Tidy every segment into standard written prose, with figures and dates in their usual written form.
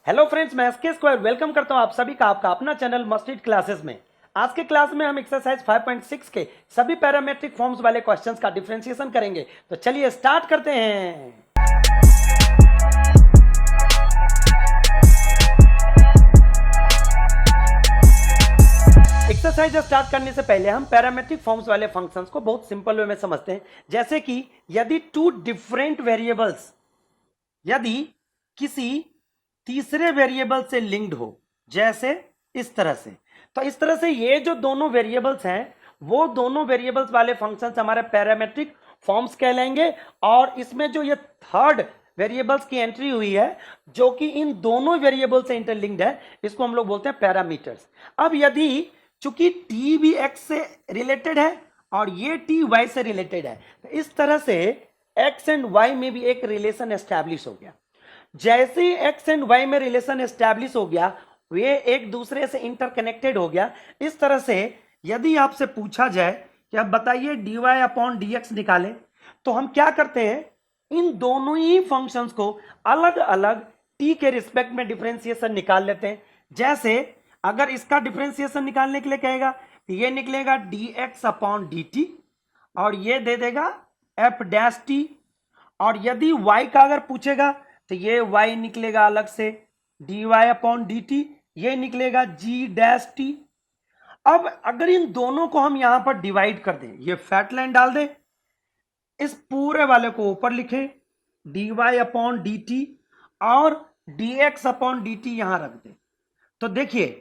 Hello friends, मैं SK square welcome करता हूं आप सभी का आपका अपना चैनल मस्टर्ड क्लासेस में। आज के क्लास में हम एक्सरसाइज 5.6 के सभी पैरामेट्रिक फॉर्म्स वाले क्वेश्चंस का डिफरेंशिएशन करेंगे। तो चलिए स्टार्ट करते हैं। एक्सरसाइज स्टार्ट करने से पहले हम पैरामेट्रिक फॉर्म्स वाले फंक्शंस को बहुत सिंपल वे में समझते हैं। जैसे कि यदि टू डिफरेंट वेरिएबल्स यदि किसी तीसरे वेरिएबल से लिंक्ड हो, जैसे इस तरह से, तो इस तरह से ये जो दोनों वेरिएबल्स हैं वो दोनों वेरिएबल्स वाले फंक्शंस हमारे पैरामेट्रिक फॉर्म्स कहलाएंगे। और इसमें जो ये थर्ड वेरिएबल्स की एंट्री हुई है जो कि इन दोनों वेरिएबल से इंटरलिंक्ड है, इसको हम लोग बोलते हैं पैरामीटर्स। अब यदि चूंकि टी भी एक्स से रिलेटेड है और ये टी वाई से रिलेटेड है, तो इस तरह से एक्स एंड वाई में भी एक रिलेशन एस्टैब्लिश हो गया। जैसे ही एक्स एंड वाई में रिलेशन एस्टैब्लिश हो गया, वे एक दूसरे से इंटरकनेक्टेड हो गया। इस तरह से यदि आपसे पूछा जाए कि आप बताइए dy अपॉन dx निकालें, तो हम क्या करते हैं, इन दोनों ही फंक्शंस को अलग अलग t के रिस्पेक्ट में डिफरेंशिएशन निकाल लेते हैं। जैसे अगर इसका डिफरेंशिएशन निकालने के लिए कहेगा तो ये निकलेगा dx अपॉन dt और ये दे देगा f डैश t। और यदि y का अगर पूछेगा तो ये y निकलेगा अलग से dy अपॉन dt, ये निकलेगा g डैश t। अब अगर इन दोनों को हम यहां पर डिवाइड कर दें, ये फैट लाइन डाल दें, इस पूरे वाले को ऊपर लिखें dy अपॉन dt और dx अपॉन dt यहां रख दें, तो देखिए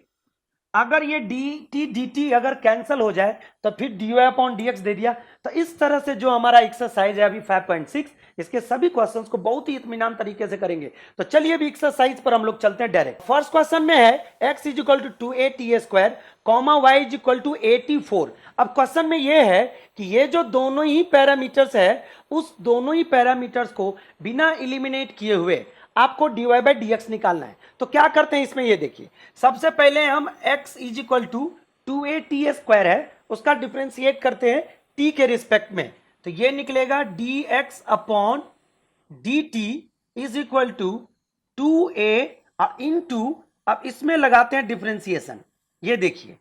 अगर ये dt अगर कैंसिल हो जाए तो फिर dy अपॉन dx दे दिया। तो इस तरह से जो हमारा एक्सरसाइज है अभी 5.6, इसके सभी क्वेश्चंस को बहुत ही इत्मीनान तरीके से करेंगे। तो चलिए अभी एक्सरसाइज पर हम लोग चलते हैं डायरेक्ट। फर्स्ट क्वेश्चन में है x is equal to 2a square comma y is equal to 84। अब क्वेश्चन में ये है कि ये जो दोनों ही पैरामीटर्स है, उस दोनों ही पैरामीटर्स को बिना इलिमिनेट किए हुए आपको dy बाई dx निकालना है। तो क्या करते हैं इसमें, ये देखिए सबसे पहले हम x is equal to 2a square है उसका डिफरेंशिएट करते हैं t के रिस्पेक्ट में। तो ये निकलेगा dx upon dt is equal to 2a और इनटू, अब इसमें लगाते हैं डिफरेंशिएशन। ये देखिए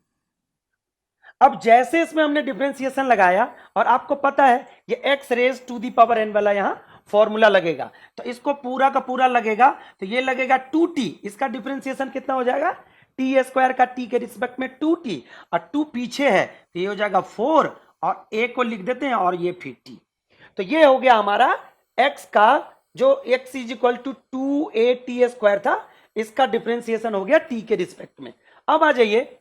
अब जैसे इसमें हमने डिफरेंशिएशन लगाया और आपको पता है ये x raise to the power n वाला यहां फॉर्मूला लगेगा, तो इसको पूरा का पूरा लगेगा, तो ये लगेगा 2t। इसका डिफरेंशिएशन कितना हो जाएगा, टी स्क्वायर का t के रिस्पेक्ट में 2t और 2 पीछे है तो ये हो जाएगा 4 और a को लिख देते हैं और ये फिर t। तो ये हो गया हमारा x का जो x is equal to 2a square था, इसका डिफरेंशिएशन हो गया t के रिस्पेक्ट में। अब आ जाइए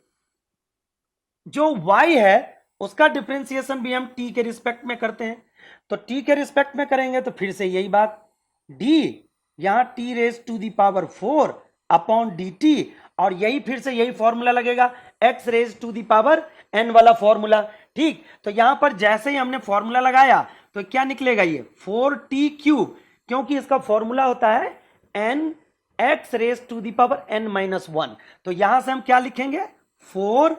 जो y है उसका डिफरेंशिएशन भी हम t के रिस्पेक्ट में करते हैं। तो t के रिस्पेक्ट में करेंगे तो फिर से यही बात, d यहां t raise to the power 4 upon dt और यही फिर से यही फॉर्मूला लगेगा x raise to the power n वाला फॉर्मूला। ठीक, तो यहां पर जैसे ही हमने फॉर्मूला लगाया तो क्या निकलेगा, ये 4t क्यूब, क्योंकि इसका फॉर्मूला होता है n x raise to the power n minus 1। तो यहां से हम क्या लिखेंगे 4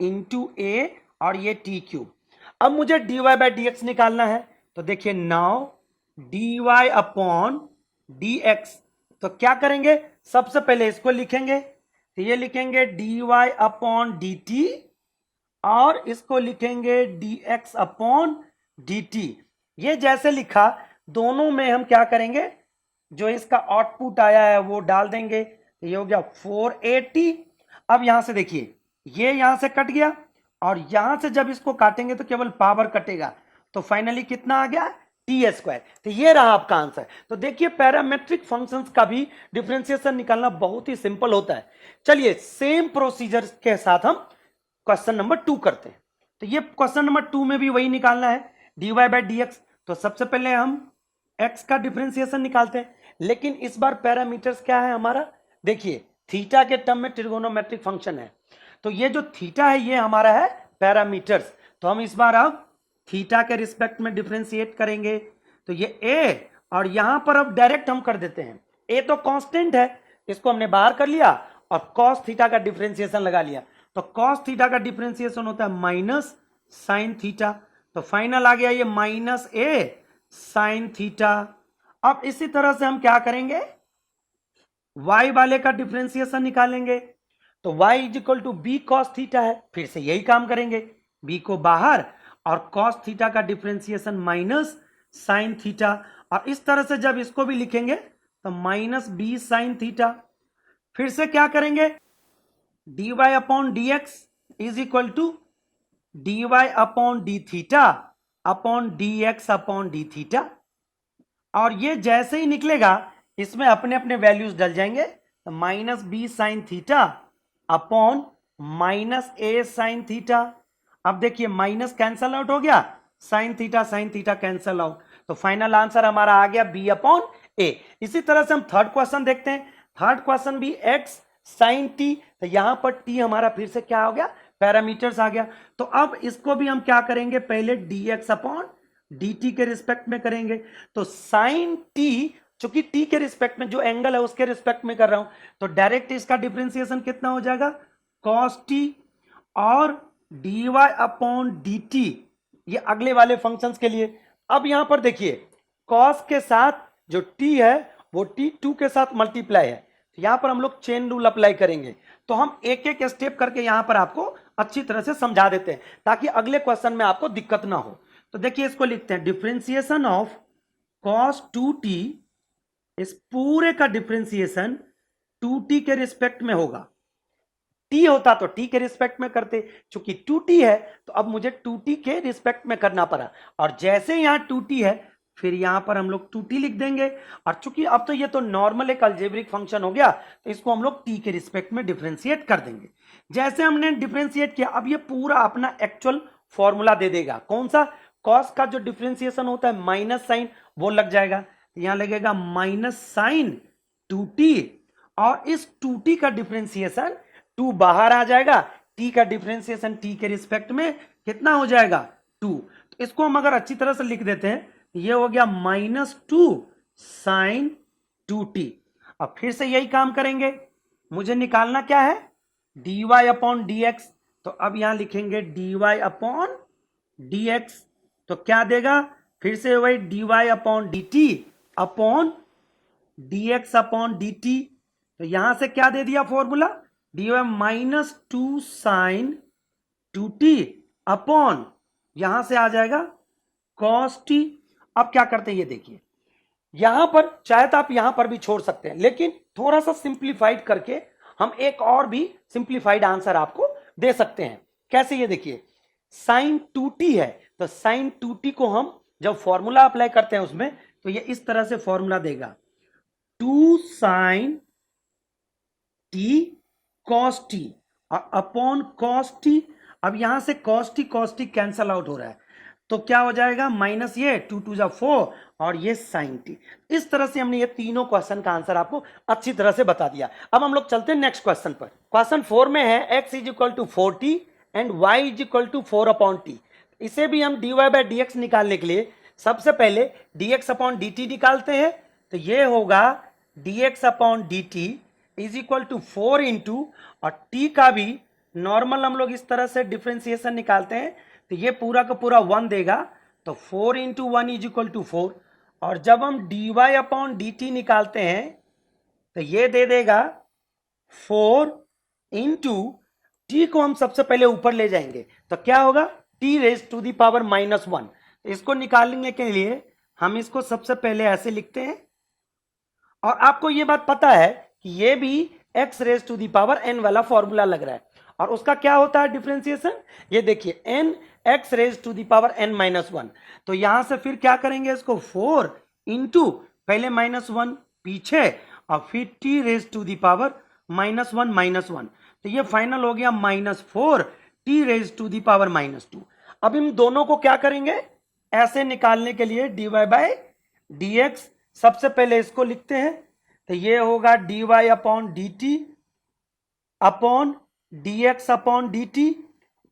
इंटू a और ये t क्यूब। अब मुझे dy बाई dx निकालना है, तो देखिए नाउ dy अपॉन dx, तो क्या करेंगे सबसे पहले इसको लिखेंगे, तो ये लिखेंगे dy अपॉन dt और इसको लिखेंगे dx अपॉन dt। ये जैसे लिखा दोनों में हम क्या करेंगे, जो इसका आउटपुट आया है वो डाल देंगे, तो ये हो गया 480। अब यहां से देखिए ये यहां से कट गया और यहां से जब इसको काटेंगे तो केवल पावर कटेगा, तो फाइनली कितना आ गया टी स्क्वायर। तो ये रहा आपका आंसर। तो देखिए पैरामेट्रिक फंक्शंस का भी डिफरेंशिएशन निकालना बहुत ही सिंपल होता है। चलिए सेम प्रोसीजर के साथ हम क्वेश्चन नंबर 2 करते हैं। तो ये क्वेश्चन नंबर 2 में भी वही निकालना है dy बाई dx। तो सबसे पहले हम x का डिफरेंशिएशन निकालते हैं, लेकिन इस बार पैरामीटर्स क्या है हमारा, देखिए थीटा के टर्म में ट्रिगोनोमेट्रिक फंक्शन है, तो ये जो थीटा है ये हमारा है पैरामीटर्स। तो हम इस बार अब थीटा के रिस्पेक्ट में डिफरेंशिएट करेंगे, तो ये a और यहां पर अब डायरेक्ट हम कर देते हैं, a तो कांस्टेंट है इसको हमने बाहर कर लिया और cos थीटा का डिफरेंशिएशन लगा लिया। तो cos थीटा का डिफरेंशिएशन होता है माइनस साइन थीटा, तो फाइनल आ गया ये माइनस a साइन थीटा। अब इसी तरह से हम क्या करेंगे, y वाले का डिफरेंशिएशन निकालेंगे तो y is equal to b cos theta है, फिर से यही काम करेंगे, b को बाहर और कॉस थीटा का डिफरेंशिएशन माइनस साइन थीटा, और इस तरह से जब इसको भी लिखेंगे तो माइनस बी साइन थीटा। फिर से क्या करेंगे, dy upon d x is equal to dy upon d theta upon d x upon d theta, और ये जैसे ही निकलेगा इसमें अपने अपने वैल्यूज डल जाएंगे, तो minus b sine theta upon minus a sine theta. अब देखिए माइनस कैंसल आउट हो गया, साइन थीटा कैंसल आउट, तो फाइनल आंसर हमारा आ गया बी अपॉन ए। इसी तरह से हम थर्ड क्वेश्चन देखते हैं। थर्ड क्वेश्चन भी एक्स साइन टी, तो यहां पर टी हमारा फिर से क्या हो गया, पैरामीटर्स आ गया। तो अब इसको भी हम क्या करेंगे, पहले D x upon d T के रिस्पेक्ट में करेंगे। तो साइन टी, चूंकि टी के रिस्पेक्ट में जो एंगल है उसके रिस्पेक्ट में कर रहा हूं, तो डायरेक्ट इसका डिफरेंशिएशन कितना हो जाएगा, कॉस टी, और d y upon d t, ये अगले वाले फंक्शंस के लिए। अब यहां पर देखिए कॉस के साथ जो टी है वो टी टू के साथ मल्टीप्लाई है, तो यहां पर हम लोग चेन रूल अप्लाई करेंगे। तो हम एक एक स्टेप करके यहां पर आपको अच्छी तरह से समझा देते हैं ताकि अगले क्वेश्चन में आपको दिक्कत ना हो। तो देखिए इसको लिखते हैं, differentiation of cos two T, इस पूरे का डिफरेंशिएशन टू टी के रिस्पेक्ट में होगा। टी होता तो टी के रिस्पेक्ट में करते, चूंकि टू टी है तो अब मुझे टू टी के रिस्पेक्ट में करना पड़ा, और जैसे यहां टू टी है फिर यहां पर हम लोग टू टी लिख देंगे। और चूंकि अब तो ये तो नॉर्मल एक अलजेब्रिक फंक्शन हो गया, तो इसको हम लोग टी के रिस्पेक्ट में डिफरेंशिएट कर देंगे। जैसे हमने डिफरेंशिएट किया, अब ये पूरा अपना एक्चुअल फॉर्मूला दे देगा। कौन सा, कॉस का जो डिफरेंशिएशन होता है माइनस साइन वो लग जाएगा, यहां लगेगा माइनस साइन टू टी, और इस टू टी का डिफरेंशिएशन टू बाहर आ जाएगा, टी का डिफरेंशिएशन टी के रिस्पेक्ट में कितना हो जाएगा, टू। तो इसको हम अगर अच्छी तरह से लिख देते हैं, ये हो गया minus two sine two T. अब फिर से यही काम करेंगे, मुझे निकालना क्या है, d y upon d x, तो अब यहां लिखेंगे d y upon d x, तो क्या देगा, फिर से वही d y upon d t upon d x upon d t. तो यहां से क्या दे दिया formula, d y minus two sine two t upon, यहां से आ जाएगा कॉस टी। अब क्या करते हैं, ये देखिए यहां पर चाहे तो आप यहां पर भी छोड़ सकते हैं, लेकिन थोड़ा सा सिंप्लीफाइड करके हम एक और भी सिंप्लीफाइड आंसर आपको दे सकते हैं। कैसे, ये देखिए साइन टू टी है, तो साइन टू टी को हम जब फॉर्मूला अप्लाई करते हैं उसमें, तो ये इस तरह से फॉर्मूला देगा, two sine t cos t और अपॉन कॉस टी। अब यहां से कॉस टी कैंसल आउट हो रहा है, तो क्या हो जाएगा, माइनस ये टू टू जा फोर और ये साइन टी। इस तरह से हमने ये तीनों क्वेश्चन का आंसर आपको अच्छी तरह से बता दिया। अब हम लोग चलते हैं नेक्स्ट क्वेश्चन पर। क्वेश्चन 4 में है x is equal to 4t and y is equal to 4 upon t. इसे भी हम dy बाई डी एक्स निकालने के लिए सबसे पहले dx अपॉन डी टी निकालते हैं, तो ये होगा dx upon d t is equal to 4 into, और t का भी नॉर्मल हम लोग इस तरह से डिफरेंशिएशन निकालते हैं, तो ये पूरा का पूरा 1 देगा, तो 4 इंटू 1 इज इक्वल टू 4। और जब हम d y upon d t निकालते हैं तो ये दे देगा 4 इंटू, टी को हम सबसे पहले ऊपर ले जाएंगे, तो क्या होगा, t raise to the power minus 1। इसको निकालने के लिए हम इसको सबसे पहले ऐसे लिखते हैं, और आपको ये बात पता है कि ये भी x raise to the power n वाला फॉर्मूला लग रहा है, और उसका क्या होता है डिफरेंशिएशन, ये देखिए n x raise to the power n minus 1। तो यहां से फिर क्या करेंगे, इसको 4 इंटू पहले माइनस 1 पीछे और फिर t raise to the power minus 1, तो ये फाइनल हो गया minus 4 t raise to the power minus 2। अब इन दोनों को क्या करेंगे, ऐसे निकालने के लिए dy बाई डी एक्स, सबसे पहले इसको लिखते हैं, तो ये होगा dy upon d t upon dx upon d T,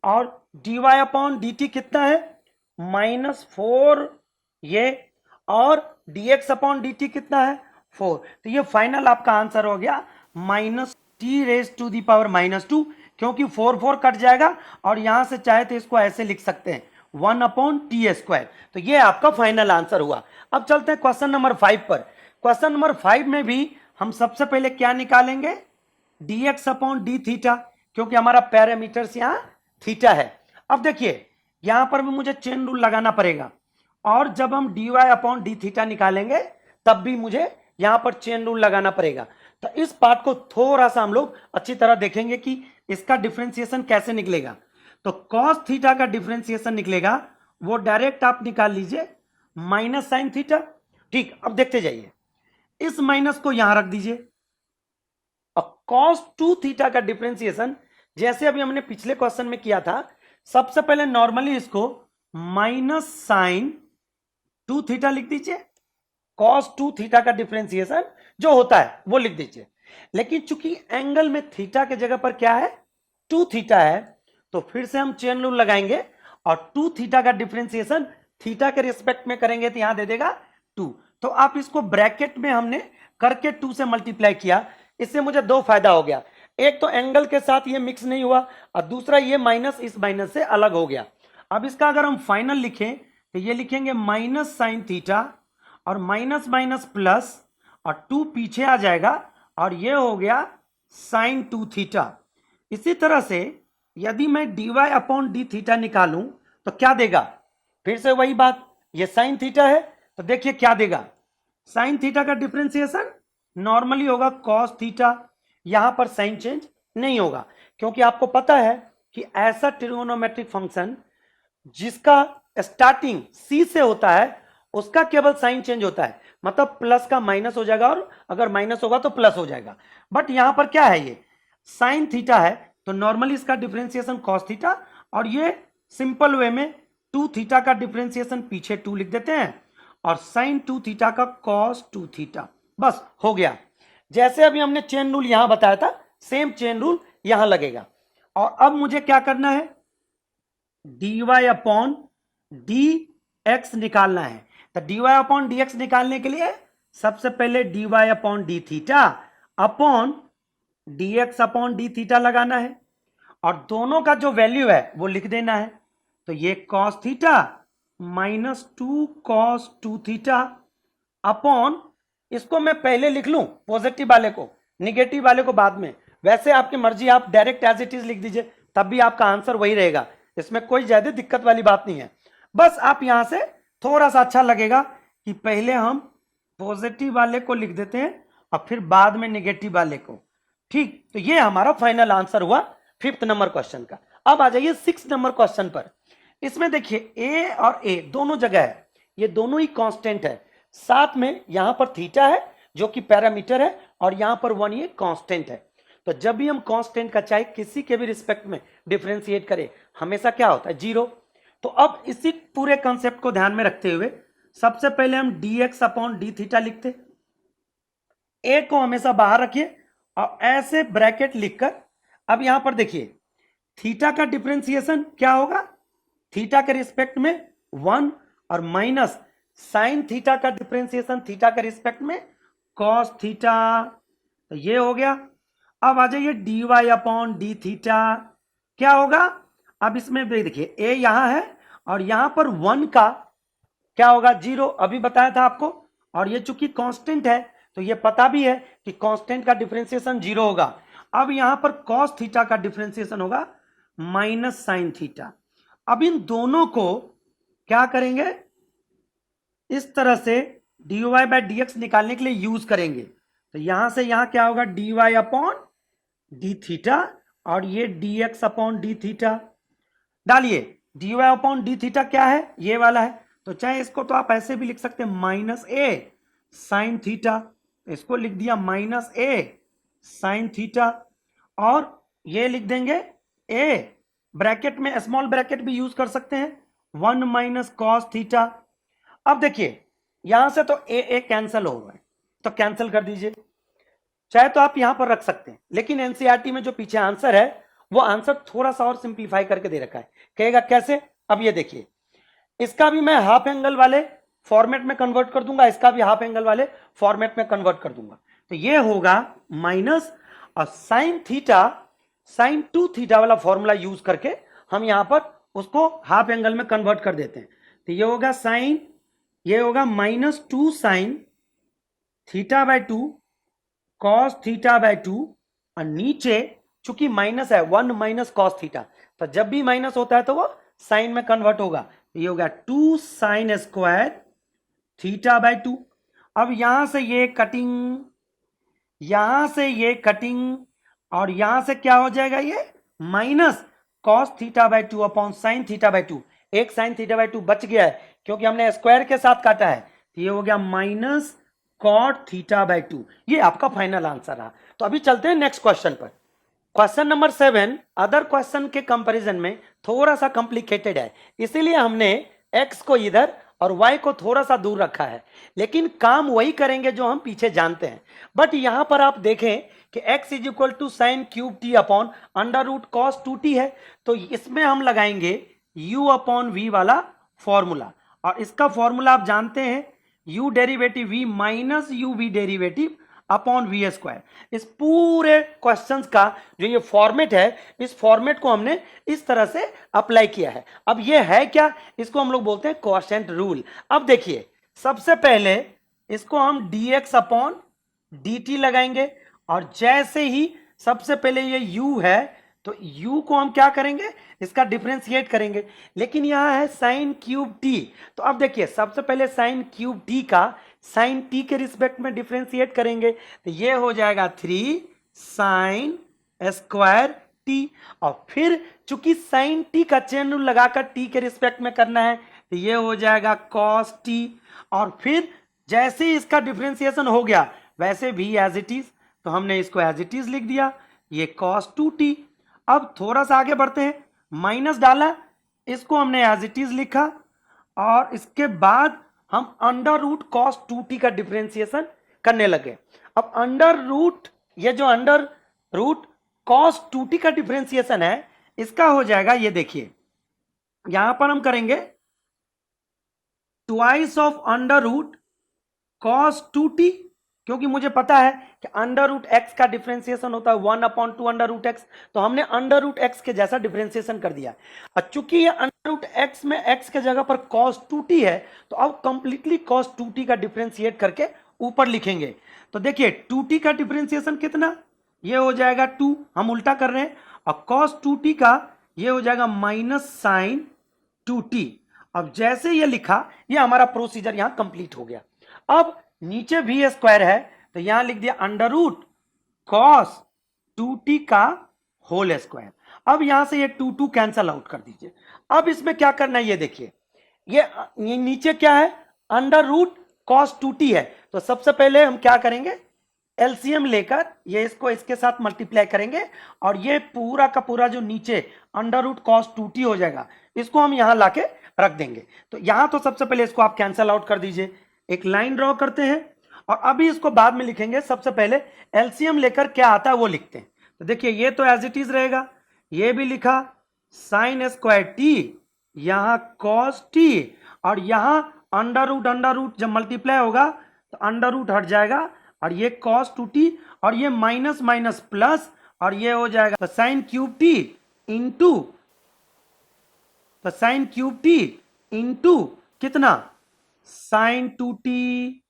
और dy अपॉन डी टी कितना है, माइनस 4 ये, और dx अपॉन डी टी कितना है, 4। तो ये फाइनल आपका आंसर हो गया minus t raise to the power minus 2, क्योंकि 4 कट जाएगा, और यहां से चाहे तो इसको ऐसे लिख सकते हैं 1 अपॉन टी स्क्वायर। तो ये आपका फाइनल आंसर हुआ। अब चलते हैं क्वेश्चन नंबर 5 पर। क्वेश्चन नंबर 5 में भी हम सबसे पहले क्या निकालेंगे, dx अपॉन डी थीटा, क्योंकि हमारा पैरामीटर्स यहां थीटा है। अब देखिए यहां पर भी मुझे चेन रूल लगाना पड़ेगा, और जब हम dy अपॉन डी थीटा निकालेंगे तब भी मुझे यहां पर चेन रूल लगाना पड़ेगा। तो इस पार्ट को थोड़ा सा हम लोग अच्छी तरह देखेंगे कि इसका डिफरेंशिएशन कैसे निकलेगा। तो cos थीटा का डिफरेंशिएशन निकलेगा, वो डायरेक्ट आप निकाल लीजिए माइनस साइन थीटा। ठीक, अब देखते जाइए, इस माइनस को यहां रख दीजिए। अब cos 2 थीटा का डिफरेंशिएशन जैसे अभी हमने पिछले क्वेश्चन में किया था, सबसे पहले नॉर्मली इसको माइनस साइन 2 थीटा लिख दीजिए। cos 2 थीटा का डिफरेंशिएशन जो होता है वो लिख दीजिए, लेकिन चूंकि एंगल में थीटा के जगह पर क्या है, 2 थीटा है, तो फिर से हम चेन रूल लगाएंगे और 2 थीटा का डिफरेंशिएशन थीटा के रिस्पेक्ट में करेंगे तो यहां दे देगा 2। तो आप इसको ब्रैकेट में हमने करके 2 से मल्टीप्लाई किया, इससे मुझे दो फायदा हो गया। एक तो एंगल के साथ ये मिक्स नहीं हुआ, और दूसरा ये माइनस इस माइनस से अलग हो गया। अब इसका अगर हम फाइनल लिखें तो ये लिखेंगे माइनस साइन थीटा और माइनस माइनस प्लस, और 2 पीछे आ जाएगा और ये हो गया साइन 2 थीटा। इसी तरह से यदि मैं dy अपॉन डी थीटा निकालूं तो क्या देगा, फिर से वही बात, ये साइन थीटा है तो देखिए क्या देगा, साइन थीटा का डिफरेंशिएशन नॉर्मली होगा cos थीटा, यहां पर साइन चेंज नहीं होगा, क्योंकि आपको पता है कि ऐसा ट्रिगोनोमेट्रिक फंक्शन जिसका स्टार्टिंग c से होता है उसका केवल साइन चेंज होता है, मतलब प्लस का माइनस हो जाएगा और अगर माइनस होगा तो प्लस हो जाएगा। बट यहां पर क्या है, ये साइन थीटा है तो नॉर्मली इसका डिफरेंशिएशन cos थीटा, और ये सिंपल वे में 2 थीटा का डिफरेंशिएशन पीछे 2 लिख देते हैं और साइन 2 थीटा का cos 2 थीटा, बस हो गया। जैसे अभी हमने चेन रूल यहां बताया था सेम चेन रूल यहां लगेगा। और अब मुझे क्या करना है, dy अपॉन डी एक्स निकालना है। तो dy अपॉन डी एक्स निकालने के लिए सबसे पहले dy upon d theta upon dx upon d theta लगाना है, और दोनों का जो वैल्यू है वो लिख देना है। तो ये cos theta minus 2 cos 2 theta upon, इसको मैं पहले लिख लूं पॉजिटिव वाले को, निगेटिव वाले को बाद में, वैसे आपकी मर्जी, आप डायरेक्ट एज इट इज लिख दीजिए तब भी आपका आंसर वही रहेगा, इसमें कोई ज्यादा दिक्कत वाली बात नहीं है। बस आप यहां से थोड़ा सा अच्छा लगेगा कि पहले हम पॉजिटिव वाले को लिख देते हैं और फिर बाद में निगेटिव वाले को। ठीक, तो ये हमारा फाइनल आंसर हुआ 5th नंबर क्वेश्चन का। अब आ जाइए 6th नंबर क्वेश्चन पर। इसमें देखिए a और a दोनों जगह है, ये दोनों ही कांस्टेंट है, साथ में यहां पर थीटा है जो कि पैरामीटर है और यहां पर 1 ये कांस्टेंट है। तो जब भी हम कांस्टेंट का चाहे किसी के भी रिस्पेक्ट में डिफरेंशिएट करें हमेशा क्या होता है, 0। तो अब इसी पूरे कंसेप्ट को ध्यान में रखते हुए सबसे पहले हम dx अपॉन डी थीटा लिखते, a को हमेशा बाहर रखिए और ऐसे ब्रैकेट लिखकर, अब यहां पर देखिए थीटा का डिफरेंशिएशन क्या होगा, थीटा के रिस्पेक्ट में 1 और माइनस साइन थीटा का डिफरेंशिएशन थीटा के रिस्पेक्ट में cos थीटा, तो ये हो गया। अब आ जाइए dy अपॉन डी थीटा क्या होगा, अब इसमें देखिए a यहां है और यहां पर 1 का क्या होगा, 0, अभी बताया था आपको, और ये चूंकि कांस्टेंट है तो ये पता भी है कि कांस्टेंट का डिफरेंशिएशन 0 होगा। अब यहां पर cos थीटा का डिफरेंशिएशन होगा माइनस साइन थीटा। अब इन दोनों को क्या करेंगे, इस तरह से dy बाय dx निकालने के लिए यूज करेंगे। तो यहां से यहां क्या होगा, dy अपॉन डी थीटा और ये dx अपॉन डी थीटा डालिए। dy अपॉन डी थीटा क्या है, ये वाला है, तो चाहे इसको तो आप ऐसे भी लिख सकते हैं माइनस ए साइन थीटा, इसको लिख दिया माइनस ए साइन थीटा, और ये लिख देंगे a, ब्रैकेट में स्मॉल ब्रैकेट भी यूज कर सकते हैं, 1 माइनस कॉस थीटा। अब देखिए यहां से तो a कैंसिल हो गए तो कैंसिल कर दीजिए, चाहे तो आप यहां पर रख सकते हैं, लेकिन एनसीईआरटी में जो पीछे आंसर है वो आंसर थोड़ा सा और सिंप्लीफाई करके दे रखा है। कहेगा कैसे, अब ये देखिए इसका भी मैं हाफ एंगल वाले फॉर्मेट में कन्वर्ट कर दूंगा, इसका भी हाफ एंगल वाले फॉर्मेट में कन्वर्ट कर दूंगा, तो ये होगा माइनस, और साइन थीटा साइन 2 थीटा वाला फॉर्मूला यूज करके हम यहां पर उसको हाफ एंगल में कन्वर्ट कर देते हैं। तो ये होगा साइन, ये होगा minus 2 sine theta by 2 cos theta by 2 और नीचे चूंकि माइनस है 1 माइनस कॉस थीटा, तो जब भी माइनस होता है तो वो साइन में कन्वर्ट होगा, ये होगा 2 साइन स्क्वायर थीटा बाय 2। अब यहां से ये कटिंग, यहां से ये कटिंग, और यहां से क्या हो जाएगा, ये minus cos theta by 2 upon sine theta by 2। एक साइन थीटा बाय 2 बच गया है क्योंकि हमने स्क्वायर के साथ काटा है, तो ये हो गया माइनस कॉट थीटा बाय 2। ये आपका फाइनल आंसर रहा। तो अभी चलते हैं नेक्स्ट क्वेश्चन पर। क्वेश्चन नंबर 7 अदर क्वेश्चन के कंपैरिजन में थोड़ा सा कॉम्प्लिकेटेड है, इसीलिए हमने x को इधर और y को थोड़ा सा दूर रखा है, लेकिन काम वही करेंगे जो हम पीछे जानते हैं। बट यहां पर आप देखें कि x is equal to sine cube t upon under root cos 2t है, तो इसमें हम लगाएंगे u अपॉन वी वाला फॉर्मूला, और इसका फॉर्मूला आप जानते हैं u derivative v minus u v derivative upon v square. इस पूरे क्वेश्चंस का जो ये फॉर्मेट है, इस फॉर्मेट को हमने इस तरह से अप्लाई किया है। अब ये है क्या, इसको हम लोग बोलते हैं क्वोशिएंट रूल। अब देखिए, सबसे पहले इसको हम dx अपॉन dt लगाएंगे, और जैसे ही सबसे पहले ये u है तो u को हम क्या करेंगे, इसका डिफरेंशिएट करेंगे, लेकिन यहां है साइन क्यूब t। तो अब देखिए, सबसे पहले साइन क्यूब t का साइन t के रिस्पेक्ट में डिफरेंशिएट करेंगे, तो ये हो जाएगा 3 साइन स्क्वायर t। और फिर चूंकि साइन t का चेन रूल लगाकर t के रिस्पेक्ट में करना है, तो ये हो जाएगा cos t। और फिर जैसे ही इसका डिफरेंशिएशन हो गया वैसे भी एज इट इज, तो हमने इसको एज इट इज लिख दिया, ये cos 2t। अब थोड़ा सा आगे बढ़ते हैं, माइनस डाला, इसको हमने एज इट इज लिखा, और इसके बाद हम अंडर रूट कॉस 2t का डिफरेंशिएशन करने लगे। अब अंडर रूट, ये जो अंडर रूट कॉस 2t का डिफरेंशिएशन है, इसका हो जाएगा, ये देखिए यहां पर हम करेंगे twice of under root cos 2t, क्योंकि मुझे पता है कि अंडर रूट एक्स का डिफरेंशिएशन होता है 1 अपॉन 2 अंडर रूट एक्स, तो हमने अंडर रूट एक्स के जैसा डिफरेंशिएशन कर दिया। और चूंकि ये अंडर रूट एक्स में एक्स के जगह पर cos 2t है, तो अब कंप्लीटली cos 2t का डिफरेंशिएट करके ऊपर लिखेंगे। तो देखिए 2t का डिफरेंशिएशन कितना, ये हो जाएगा 2, हम उल्टा कर रहे हैं, और cos 2t का ये हो जाएगा माइनस साइन 2t। अब जैसे ये लिखा, ये हमारा प्रोसीजर यहां कंप्लीट हो गया। अब नीचे भी स्क्वायर है, तो यहां लिख दिया अंडर रूट कॉस 2t का होल स्क्वायर। अब यहां से ये 2 कैंसल आउट कर दीजिए। अब इसमें क्या करना है, ये देखिए, ये नीचे क्या है, अंडर रूट कॉस 2t है, तो सबसे पहले हम क्या करेंगे, एलसीएम लेकर ये इसको इसके साथ मल्टीप्लाई करेंगे, और ये पूरा का पूरा जो नीचे अंडर रूट कॉस 2t हो जाएगा, इसको हम यहां लाके रख देंगे। तो यहां तो सबसे पहले इसको आप कैंसल आउट कर दीजिए, एक लाइन ड्रॉ करते हैं, और अभी इसको बाद में लिखेंगे। सबसे पहले एलसीएम लेकर क्या आता है वो लिखते हैं। तो देखिए, ये तो एज इट इज रहेगा, ये भी लिखा साइन स्क्वायर टी, यहां कॉस टी, और यहां अंडर रूट जब मल्टीप्लाई होगा तो अंडर रूट हट जाएगा, और ये कॉस 2t, और ये माइनस माइनस प्लस, और ये हो जाएगा साइन क्यूब टी इंटू, तो साइन क्यूब टी इंटू कितना, साइन 2t।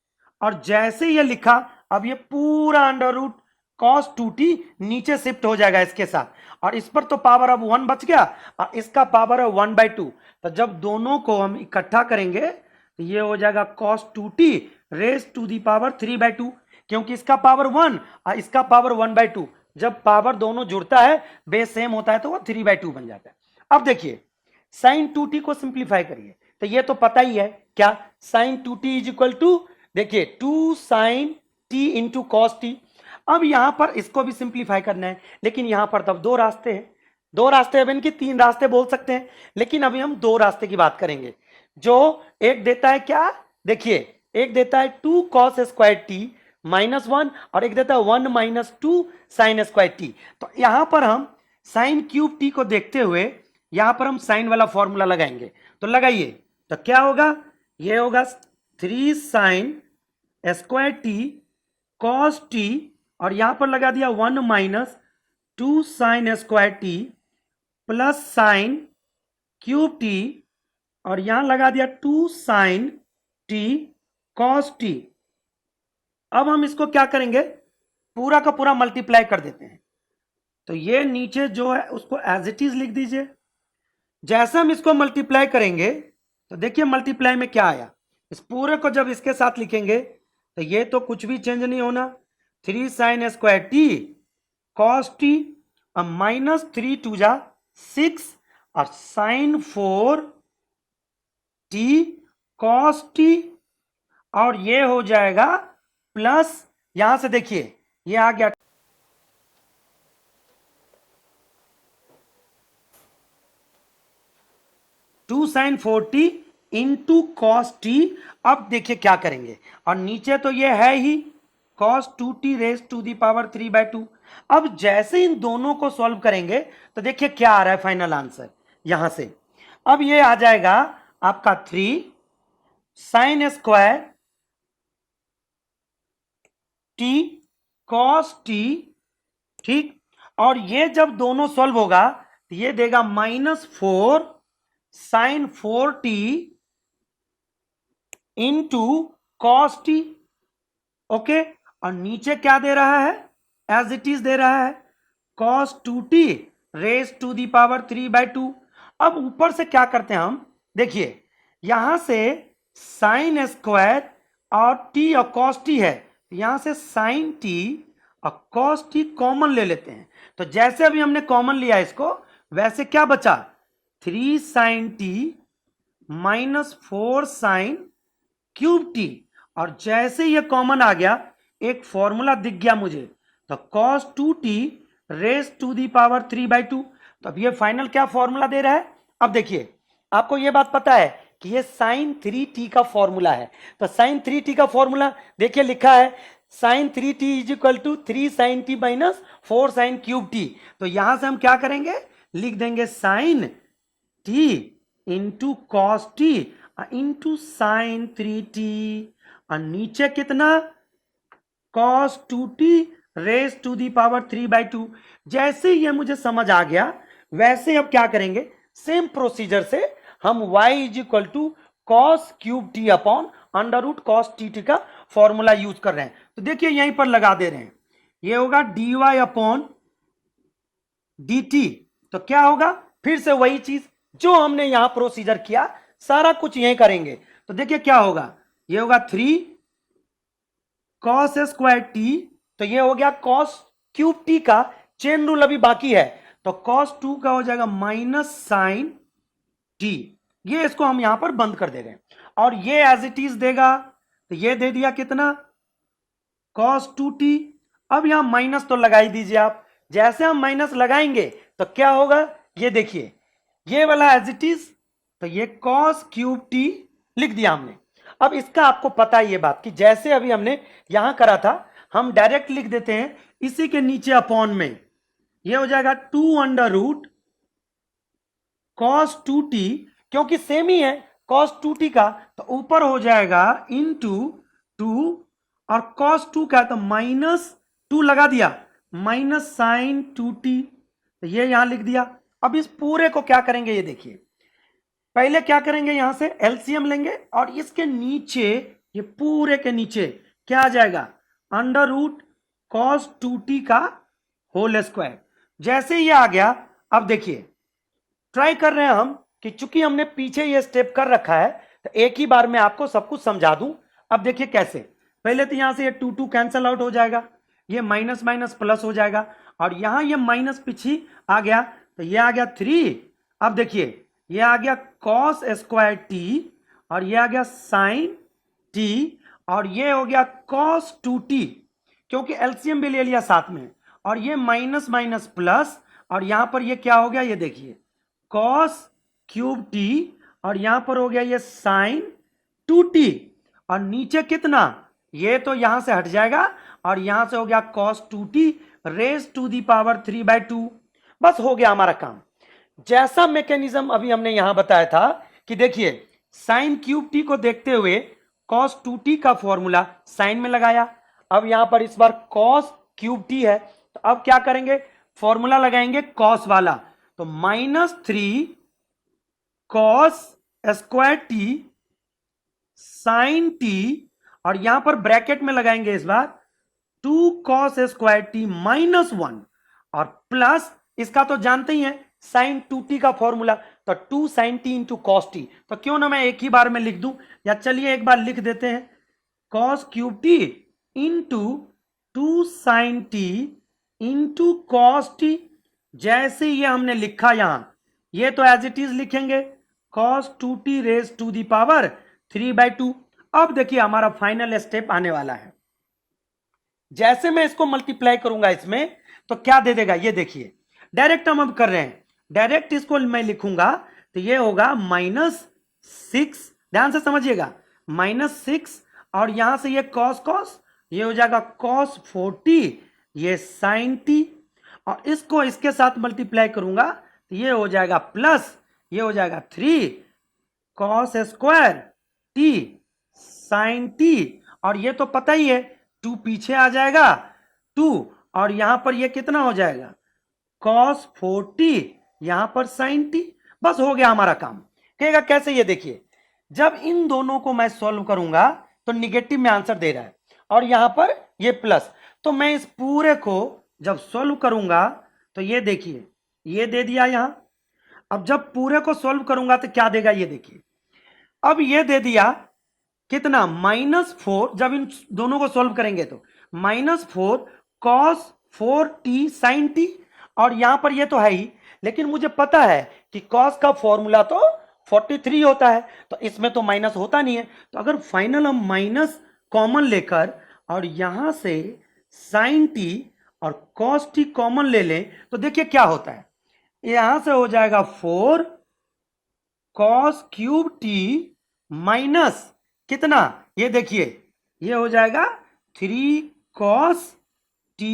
और जैसे ये लिखा, अब ये पूरा अंडर रूट कॉस 2t नीचे शिफ्ट हो जाएगा इसके साथ, और इस पर तो पावर अब 1 बच गया, और इसका पावर है 1/2। तो जब दोनों को हम इकट्ठा करेंगे तो ये हो जाएगा cos 2t raise to the power 3/2, क्योंकि इसका पावर 1 और इसका पावर 1/2, जब पावर दोनों जुड़ता है, बेस सेम होता है, तो वो 3/2 बन जाता है। अब देखिए, साइन 2t को सिंप्लीफाई करिए, तो ये तो पता ही है क्या, sign 2t is equal to, देखिए 2 sine t into cos t. अब यहां पर इसको भी सिंप्लीफाई करना है, लेकिन यहां पर तब दो रास्ते हैं, दो रास्ते, अब इनके 3 रास्ते बोल सकते हैं, लेकिन अभी हम 2 रास्ते की बात करेंगे। जो एक देता है क्या, देखिए, एक देता है 2 कॉस स्क्वायर टी -1, और एक देता है 1 माइनस 2 साइन स्क्वायर टी। तो यहां पर हम साइन क्यूब टी को देखते हुए यहां पर हम साइन वाला फॉर्मूला लगाएंगे, तो लगाइए, तो क्या होगा, ये होगा 3 sine square T cos t, और यहां पर लगा दिया 1 minus 2 sine square T plus sign cube T, और यहां लगा दिया 2 साइन टी कॉस टी। अब हम इसको क्या करेंगे, पूरा का पूरा मल्टीप्लाई कर देते हैं। तो ये नीचे जो है उसको एज इट इज लिख दीजिए। जैसे हम इसको मल्टीप्लाई करेंगे तो देखिए मल्टीप्लाई में क्या आया, इस पूरे को जब इसके साथ लिखेंगे तो ये तो कुछ भी चेंज नहीं होना, 3 sin² cos t और -3 2 6 और sin 4t cos t, और ये हो जाएगा प्लस, यहां से देखिए ये आ गया 2 sin 4t into cos t. अब देखिए क्या करेंगे, और नीचे तो ये है ही cos 2t raise to the power 3/2। अब जैसे इन दोनों को सॉल्व करेंगे तो देखिए क्या आ रहा है फाइनल आंसर यहां से। अब ये आ जाएगा आपका 3 sin² t cos t, ठीक। और ये जब दोनों सॉल्व होगा तो ये देगा -4 sin 4t into cos T. Okay, और नीचे क्या दे रहा है, एज इट इज दे रहा है cos 2t raise to the power 3/2। अब ऊपर से क्या करते हैं हम, देखिए यहां से sin² और t और cos t है, यहां से sin t और cos t कॉमन ले लेते हैं। तो जैसे अभी हमने कॉमन लिया इसको, वैसे क्या बचा 3 sin t -4 sin cube t, और जैसे ये कॉमन आ गया एक फॉर्मूला दिख गया मुझे, तो cos 2t raise to the power 3/2। तो अब ये फाइनल क्या फॉर्मूला दे रहा है, अब देखिए आपको ये बात पता है कि ये sin 3t का फॉर्मूला है। तो sin 3t का फॉर्मूला देखिए लिखा है sin 3t is equal to 3 sin t -4 sin cube t। तो यहां से हम क्या करेंगे, लिख देंगे sin t into cos t into sin 3t, और नीचे कितना cos 2t raise to the power 3/2। जैसे ये मुझे समझ आ गया, वैसे अब क्या करेंगे, सेम प्रोसीजर से हम y is equal to cos cube t upon √cos t का फॉर्मूला यूज कर रहे हैं। तो देखिए यहीं पर लगा दे रहे हैं, ये होगा dy अपॉन dt। तो क्या होगा, फिर से वही चीज जो हमने यहां प्रोसीजर किया सारा कुछ यहीं करेंगे। तो देखिए क्या होगा, ये होगा 3 cos² t, तो ये हो गया cos क्यूब t का चेन रूल अभी बाकी है, तो cos 2 का हो जाएगा -sin t। ये इसको हम यहां पर बंद कर दे रहे हैं, और ये एज इट इज देगा, तो ये दे दिया कितना cos 2t। अब यहां माइनस तो लगा ही दीजिए आप, जैसे हम माइनस लगाएंगे तो क्या होगा, ये देखिए ये वाला एज इट इज, तो ये cos क्यूब t लिख दिया हमने। अब इसका आपको पता है ये बात कि जैसे अभी हमने यहां करा था, हम डायरेक्ट लिख देते हैं इसी के नीचे अपॉन में, ये हो जाएगा 2 cos 2t, क्योंकि सेम ही है cos 2t का, तो ऊपर हो जाएगा इंटू 2, और cos 2 का है तो -2 लगा दिया sin 2t, तो ये यहां लिख दिया। अब इस पूरे को क्या करेंगे, ये देखिए पहले क्या करेंगे, यहां से एलसीएम लेंगे और इसके नीचे, ये पूरे के नीचे क्या आ जाएगा √cos 2t का होल स्क्वायर। जैसे ये आ गया, अब देखिए ट्राई कर रहे हैं हम कि चूंकि हमने पीछे ये स्टेप कर रखा है तो एक ही बार में आपको सब कुछ समझा दूं। अब देखिए कैसे, पहले तो यहां से ये 2 कैंसल आउट हो जाएगा, ये माइनस माइनस प्लस हो जाएगा, और यहां ये माइनस पीछे आ गया तो ये आ गया 3। अब देखिए ये आ गया cos² t, और ये आ गया sin t, और ये हो गया cos 2t, क्योंकि एलसीएम भी ले लिया साथ में, और ये माइनस माइनस प्लस, और यहां पर ये क्या हो गया, ये देखिए cos क्यूब t, और यहां पर हो गया ये sin 2t, और नीचे कितना, ये तो यहां से हट जाएगा, और यहां से हो गया cos 2t raise to the power 3/2। बस हो गया हमारा काम। जैसा मैकेनिज्म अभी हमने यहां बताया था कि देखिए sin क्यूब t को देखते हुए cos 2t का फॉर्मूला साइन में लगाया, अब यहां पर इस बार cos क्यूब t है, तो अब क्या करेंगे, फॉर्मूला लगाएंगे cos वाला, तो -3 cos² t sin t, और यहां पर ब्रैकेट में लगाएंगे इस बार 2 कॉस स्क्वायर टी -1 और प्लस इसका तो जानते ही हैं साइन 2t का फॉर्मूला, तो 2 sine t into cos t. तो क्यों ना मैं एक ही बार में लिख दूं, या चलिए एक बार लिख देते हैं, cos cube t into 2 sine t into cos t. जैसे ये हमने लिखा यहां, ये तो एज इट इज लिखेंगे cos 2t raise to the power 3/2। अब देखिए हमारा फाइनल स्टेप आने वाला है। जैसे मैं इसको मल्टीप्लाई करूंगा इसमें, तो क्या दे देगा ये देखिए। डायरेक्ट हम अब कर रहे हैं, डायरेक्ट इसको मैं लिखूंगा तो ये होगा -6, ध्यान से समझिएगा, -6 और यहां से ये कॉस कॉस, ये हो जाएगा cos 4t, ये sin t, और इसको इसके साथ मल्टीप्लाई करूंगा तो ये हो जाएगा प्लस, ये हो जाएगा 3 cos square t sin t, और ये तो पता ही है 2 पीछे आ जाएगा 2, और यहां पर ये कितना हो जाएगा cos 4t, यहां पर sin t। बस हो गया हमारा काम। कहेगा कैसे, ये देखिए, जब इन दोनों को मैं सॉल्व करूंगा तो निगेटिव में आंसर दे रहा है और यहां पर ये प्लस, तो मैं इस पूरे को जब सॉल्व करूंगा तो ये देखिए ये दे दिया यहां। अब जब पूरे को सॉल्व करूंगा तो क्या देगा ये देखिए, अब ये दे दिया कितना -4, जब इन दोनों को सॉल्व करेंगे तो -4 cos 4t sin t, और यहां पर ये तो है ही, लेकिन मुझे पता है कि cos का फॉर्मूला तो 43 होता है, तो इसमें तो माइनस होता नहीं है। तो अगर फाइनल हम माइनस कॉमन लेकर और यहां से sin t और cos t कॉमन ले लें तो देखिए क्या होता है, यहां से हो जाएगा 4 cos क्यूब t माइनस कितना, ये देखिए ये हो जाएगा 3 cos t,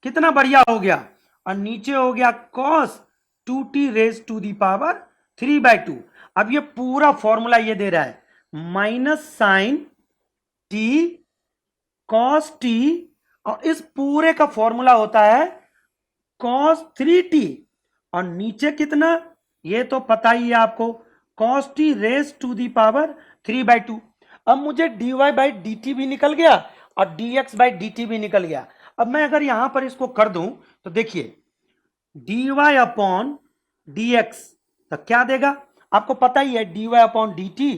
कितना बढ़िया हो गया, और नीचे हो गया cos 2t raise to the power 3/2। अब ये पूरा फॉर्मूला ये दे रहा है minus sine t cos t, और इस पूरे का फॉर्मूला होता है cos 3t, और नीचे कितना ये तो पता ही है आपको cos t raise to the power 3/2। अब मुझे dy बाई डी टी भी निकल गया और dx बाई डी टी भी निकल गया। अब मैं अगर यहां पर इसको कर दूं तो देखिए dy अपॉन dx, तो क्या देगा आपको पता ही है, dy upon d t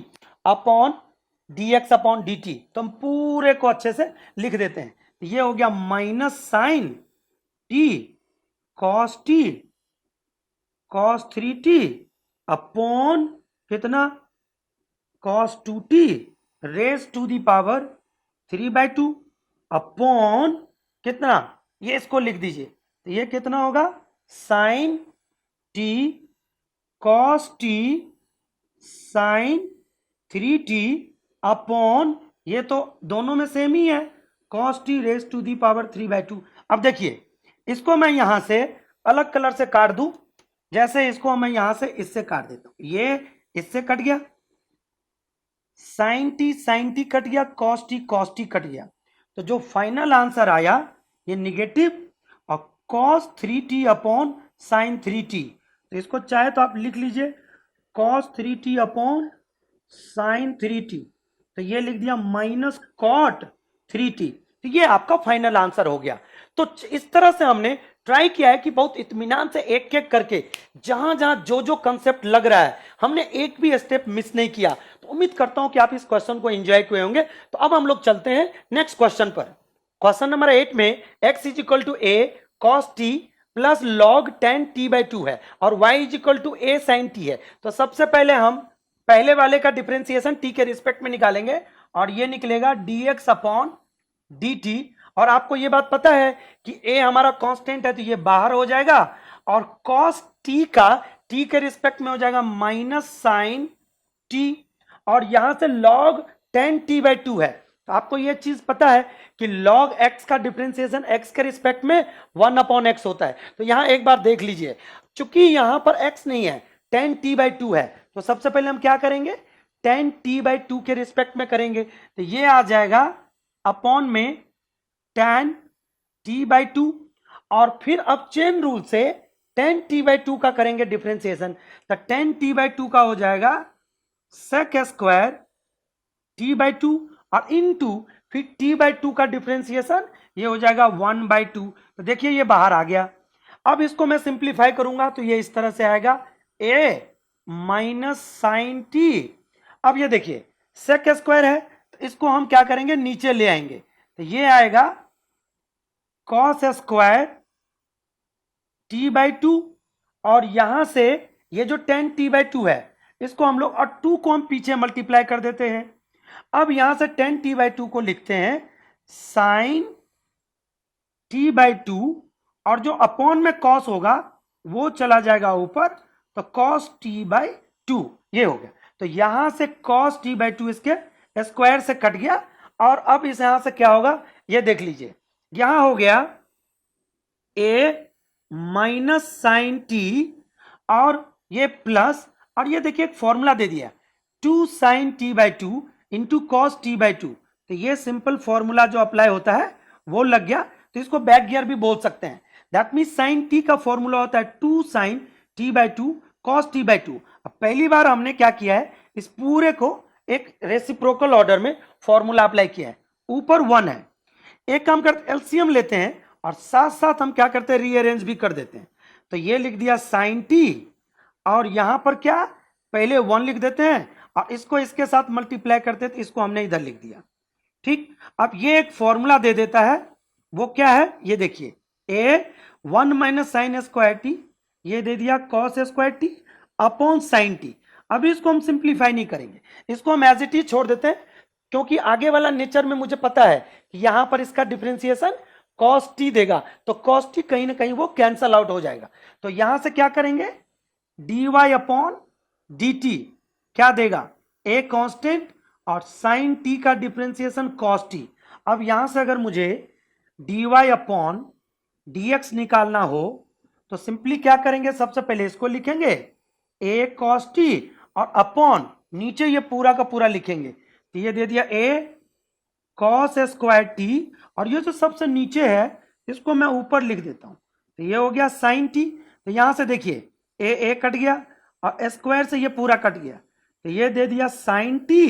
upon dx upon d t, तो हम पूरे को अच्छे से लिख देते हैं। ये हो गया minus sine t cos t cos 3t upon कितना cos 2t raise to the power 3/2 upon कितना, ये इसको लिख दीजिए, तो ये कितना होगा sine t cos t sine 3t upon, ये तो दोनों में सेम ही है, cos t raise to the power 3/2। अब देखिए इसको मैं यहां से अलग कलर से काट दूं, जैसे इसको मैं यहां से इससे काट देता हूं, ये इससे कट गया, साइन टी कट गया, कॉस टी कट गया, तो जो फाइनल आंसर आया ये निगेटिव और cos 3t upon sine 3t। तो इसको चाहे तो आप लिख लीजिए cos 3t upon sine 3t, तो ये लिख दिया माइनस cot 3t, तो ये आपका फाइनल आंसर हो गया। तो इस तरह से हमने ट्राई किया है कि बहुत इत्मीनान से एक एक करके जहां जहां जो जो कंसेप्ट लग रहा है हमने एक भी स्टेप मिस नहीं किया। तो उम्मीद करता हूं कि आप इस क्वेश्चन को एंजॉय किए होंगे। तो अब हम लोग चलते हैं नेक्स्ट क्वेश्चन पर। क्वेश्चन नंबर 8 में x is equal to a cos t plus log 10t/2 है और y is equal to a sin t है। तो सबसे पहले हम पहले वाले का डिफरेंशिएशन t के रिस्पेक्ट में निकालेंगे और ये निकलेगा dx अपॉन dt, और आपको ये बात पता है कि a हमारा कांस्टेंट है तो ये बाहर हो जाएगा, और cos t का t के रिस्पेक्ट में हो जाएगा माइनस साइन t, और यहां से log 10t/2 है। तो आपको ये चीज पता है कि log x का डिफरेंशिएशन x के रिस्पेक्ट में 1/x होता है। तो यहां एक बार देख लीजिए, चूंकि यहां पर x नहीं है 10t/2 है, तो सबसे पहले हम क्या करेंगे 10t/2 के रिस्पेक्ट में करेंगे, तो ये आ जाएगा अपॉन में tan t/2, और फिर अब चेन रूल से 10t/2 का करेंगे डिफरेंशिएशन, तो 10t/2 का हो जाएगा sec स्क्वायर t/2 और इनटू फिर t/2 का डिफरेंशिएशन ये हो जाएगा 1/2। तो देखिए ये बाहर आ गया। अब इसको मैं सिंप्लीफाई करूंगा तो ये इस तरह से आएगा a माइनस साइन टी। अब ये देखिए सेक स्क्वायर है तो इसको हम क्या करेंगे, नीचे ले आएंगे, तो ये आएगा कॉस स्क्वायर t/2, और यहां से ये जो 10t/2 है इसको हम लोग, और 2 को हम पीछे मल्टीप्लाई कर देते हैं। अब यहां से 10t/2 को लिखते हैं साइन t/2, और जो अपॉन में कॉस होगा वो चला जाएगा ऊपर, तो कॉस t/2 ये हो गया। तो यहां से कॉस t/2 इसके स्क्वायर से कट गया, और अब इस यहां से क्या होगा ये देख लीजिए, यहां हो गया a माइनस साइन t, और ये प्लस, और ये देखिए एक फॉर्मूला दे दिया 2 sign t/2 into cos t/2। तो ये सिंपल फॉर्मूला जो अप्लाई होता है वो लग गया, तो इसको बैक गियर भी बोल सकते हैं। दैट मीन साइन t का फॉर्मूला होता है 2 साइन t/2 कॉस t/2। अब पहली बार हमने क्या किया है, इस पूरे को एक रेसिप्रोकल ऑर्डर में फॉर्मूला अप्लाई किया है। ऊपर 1 है, एक काम करते एलसीएम लेते हैं और साथ साथ हम क्या करते हैं, रीअरेंज भी कर देते हैं। तो ये लिख दिया साइन टी, और यहां पर क्या पहले 1 लिख देते हैं और इसको इसके साथ मल्टीप्लाई करते हैं, तो इसको हमने इधर लिख दिया। ठीक, अब ये एक फॉर्मूला दे देता है, वो क्या है ये देखिए, ए 1 माइनस साइन स्क्वायर टी, ये दे दिया cos square T upon sine T. अभी इसको हम सिंप्लीफाई नहीं करेंगे, इसको हम एज इट इज छोड़ देते हैं, क्योंकि आगे वाला नेचर में मुझे पता है कि यहां पर इसका डिफरेंशिएशन कॉस टी देगा, तो कॉस टी कहीं ना कहीं वो कैंसल आउट हो जाएगा। तो यहां से क्या करेंगे, dy अपॉन dt क्या देगा, ए कांस्टेंट, और साइन टी का डिफरेंशिएशन कॉस टी। अब यहां से अगर मुझे dy अपॉन dx निकालना हो तो सिंपली क्या करेंगे, सबसे पहले इसको लिखेंगे ए कॉस टी, और अपॉन नीचे ये पूरा का पूरा लिखेंगे, तो ये दे दिया ए कॉस स्क्वायर टी, और ये जो सबसे नीचे है इसको मैं ऊपर लिख देता हूं, तो ये हो गया साइन टी। तो यहां से देखिए ए कट गया और स्क्वायर से ये पूरा कट गया, तो ये दे दिया sine t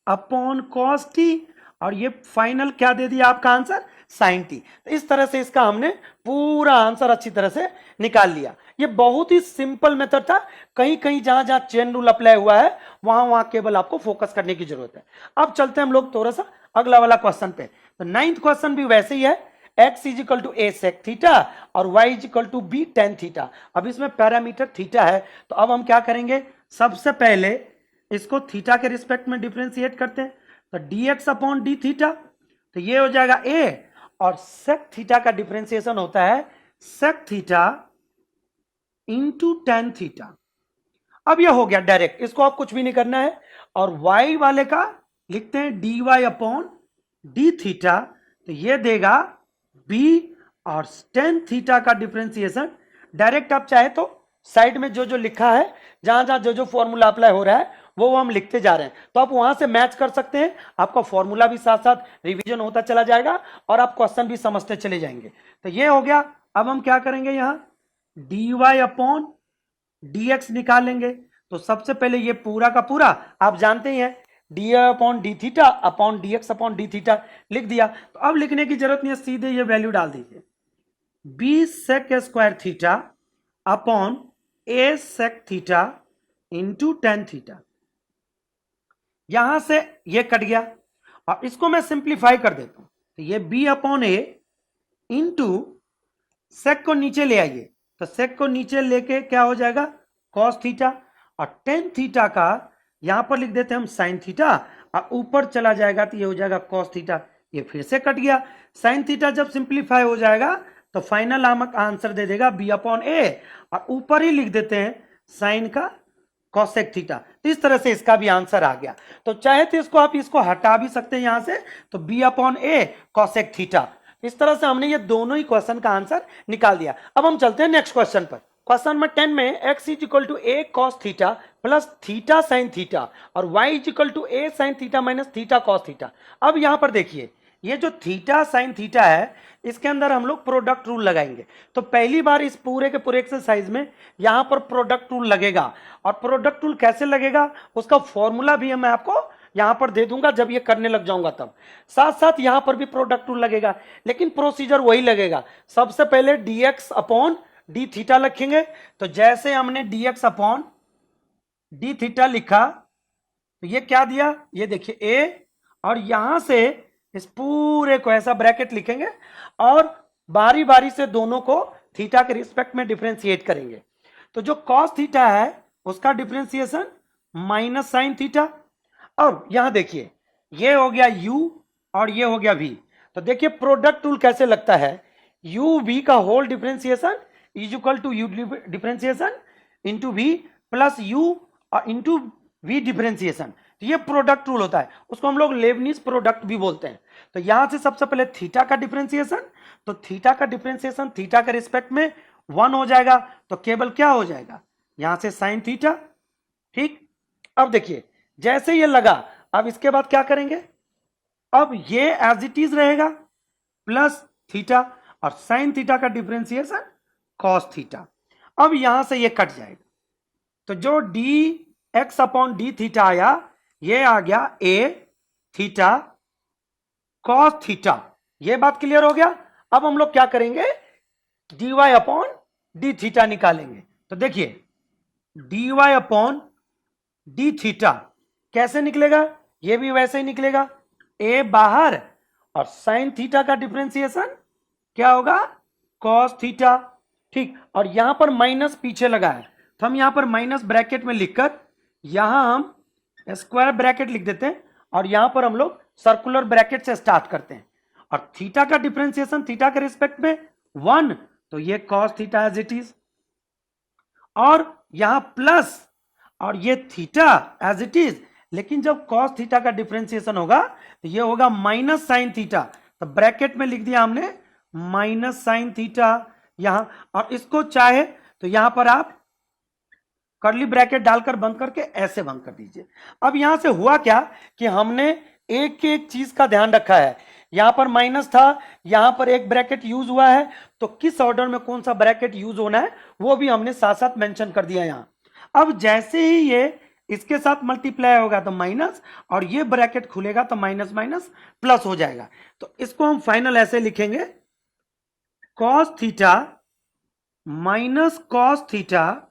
upon cos t, और ये फाइनल क्या दे दिया आपका आंसर, साइन टी। तो इस तरह से इसका हमने पूरा आंसर अच्छी तरह से निकाल लिया। ये बहुत ही सिंपल मेथड था, कहीं कहीं जहां जहां चेन रूल अप्लाई हुआ है वहां वहां केवल आपको फोकस करने की जरूरत है। अब चलते हैं हम लोग थोड़ा सा अगला वाला क्वेश्चन पे। तो 9th क्वेश्चन भी वैसे ही है, x is equal to a sec theta और y is equal to b tan theta. अब इसमें पैरामीटर थीटा है, तो अब हम क्या करेंगे, सबसे पहले इसको थीटा के रिस्पेक्ट में डिफरेंशिएट करते हैं, तो dx अपॉन डी थीटा, तो ये हो जाएगा a, और सेक थीटा का डिफरेंशिएशन होता है sec theta into tan theta. अब ये हो गया डायरेक्ट, इसको आप कुछ भी नहीं करना है, और y वाले का लिखते हैं dy अपॉन डी थीटा, तो ये देगा b, और टेन थीटा का डिफरेंशिएशन डायरेक्ट आप चाहे तो साइड में जो जो लिखा है, जहां जहां जो जो फॉर्मूला अप्लाई हो रहा है वो हम लिखते जा रहे हैं, तो आप वहां से मैच कर सकते हैं, आपका फॉर्मूला भी साथ साथ रिवीजन होता चला जाएगा और आप क्वेश्चन भी समझते चले जाएंगे। तो ये हो गया। अब हम क्या करेंगे, यहां dy अपॉन dx निकालेंगे, तो सबसे पहले ये पूरा का पूरा आप जानते ही हैं, D upon d theta upon d x upon d theta लिख दिया। तो अब लिखने की जरूरत नहीं है, सीधे ये वैल्यू डाल दीजिए, b sec square theta upon a sec theta into tan theta. यहां से ये कट गया और इसको मैं सिंप्लीफाई कर देता हूं, तो ये बी अपॉन ए इंटू सेक को नीचे ले आइए, तो सेक को नीचे लेके क्या हो जाएगा कॉस थीटा, और टेन थीटा का यहां पर लिख देते हैं हम साइन थीटा, और ऊपर चला जाएगा तो ये हो जाएगा कॉस थीटा, ये फिर से कट गया। साइन थीटा जब सिंप्लीफाई हो जाएगा तो फाइनल आंसर दे देगा बी अपॉन ए, और ऊपर ही लिख देते हैं साइन का कॉसेक थीटा। तो इस तरह से इसका भी आंसर आ गया। तो चाहे तो इसको आप इसको हटा भी सकते हैं यहां से, तो बी अपॉन ए कॉसेक थीटा। इस तरह से हमने ये दोनों ही क्वेश्चन का आंसर निकाल दिया। अब हम चलते हैं नेक्स्ट क्वेश्चन पर। क्वेश्चन नंबर 10 में x is equal to a cos theta plus theta sine theta और y is equal to a sine theta minus theta cos theta. अब यहां पर देखिए, ये जो थीटा साइन थीटा है इसके अंदर हम लोग प्रोडक्ट रूल लगाएंगे। तो पहली बार इस पूरे के पूरे एक्सरसाइज में यहां पर प्रोडक्ट रूल लगेगा, और प्रोडक्ट रूल कैसे लगेगा उसका फॉर्मूला भी मैं आपको यहां पर दे दूंगा जब ये करने लग जाऊंगा तब। साथ साथ यहां पर भी प्रोडक्ट रूल लगेगा, लेकिन प्रोसीजर वही लगेगा। सबसे पहले dx अपॉन डी थीटा लिखेंगे। तो जैसे हमने dx अपॉन डी थीटा लिखा तो ये क्या दिया, ये देखिए a, और यहां से इस पूरे को ऐसा ब्रैकेट लिखेंगे और बारी बारी से दोनों को थीटा के रिस्पेक्ट में डिफरेंशिएट करेंगे। तो जो कॉस थीटा है उसका डिफरेंशिएशन माइनस साइन थीटा। अब यहां देखिए ये हो गया u और ये हो गया v। तो देखिए प्रोडक्ट रूल कैसे लगता है, u v का whole differentiation is equal to u differentiation into v plus u into v differentiation. तो ये प्रोडक्ट रूल होता है, उसको हम लोग लेबनीज प्रोडक्ट भी बोलते हैं। तो यहां से सबसे पहले थीटा का डिफरेंशिएशन, तो थीटा का डिफरेंशिएशन थीटा के रिस्पेक्ट में 1 हो जाएगा, तो केवल क्या हो जाएगा यहां से साइन थीटा। ठीक, अब देखिए जैसे ये लगा, अब इसके बाद क्या करेंगे, अब ये एज इट इज रहेगा प्लस थीटा और साइन थीटा का डिफरेंशिएशन कॉस थीटा। अब यहां से ये कट जाएगा, तो जो D x upon d theta आया ये आ गया ए थीटा कॉस थीटा। ये बात क्लियर हो गया। अब हम लोग क्या करेंगे, d y upon d theta निकालेंगे। तो देखिए d y upon d theta कैसे निकलेगा, ये भी वैसे ही निकलेगा, ए बाहर और साइन थीटा का डिफरेंशिएशन क्या होगा कॉस थीटा। ठीक, और यहां पर माइनस पीछे लगा है तो हम यहां पर माइनस ब्रैकेट में लिखकर यहां हम स्क्वायर ब्रैकेट लिख देते हैं और यहां पर हम लोग सर्कुलर ब्रैकेट से स्टार्ट करते हैं। और थीटा का डिफरेंशिएशन थीटा के रिस्पेक्ट में 1, तो ये cos theta as it is, और यहां प्लस और ये थीटा एज इट इज, लेकिन जब कॉस थीटा का डिफरेंशिएशन होगा तो ये होगा माइनस साइन थीटा। तो ब्रैकेट में लिख दिया हमने माइनस साइन थीटा यहां, और इसको चाहे तो यहां पर आप कर्ली ब्रैकेट डालकर बंद करके ऐसे बंद कर दीजिए। अब यहां से हुआ क्या कि हमने एक एक चीज का ध्यान रखा है, यहां पर माइनस था, यहां पर एक ब्रैकेट यूज हुआ है, तो किस ऑर्डर में कौन सा ब्रैकेट यूज होना है वो भी हमने साथ साथ मेंशन कर दिया यहां। अब जैसे ही ये इसके साथ मल्टीप्लाई होगा तो माइनस, और ये ब्रैकेट खुलेगा तो माइनस माइनस प्लस हो जाएगा। तो इसको हम फाइनल ऐसे लिखेंगे cos theta minus cos theta,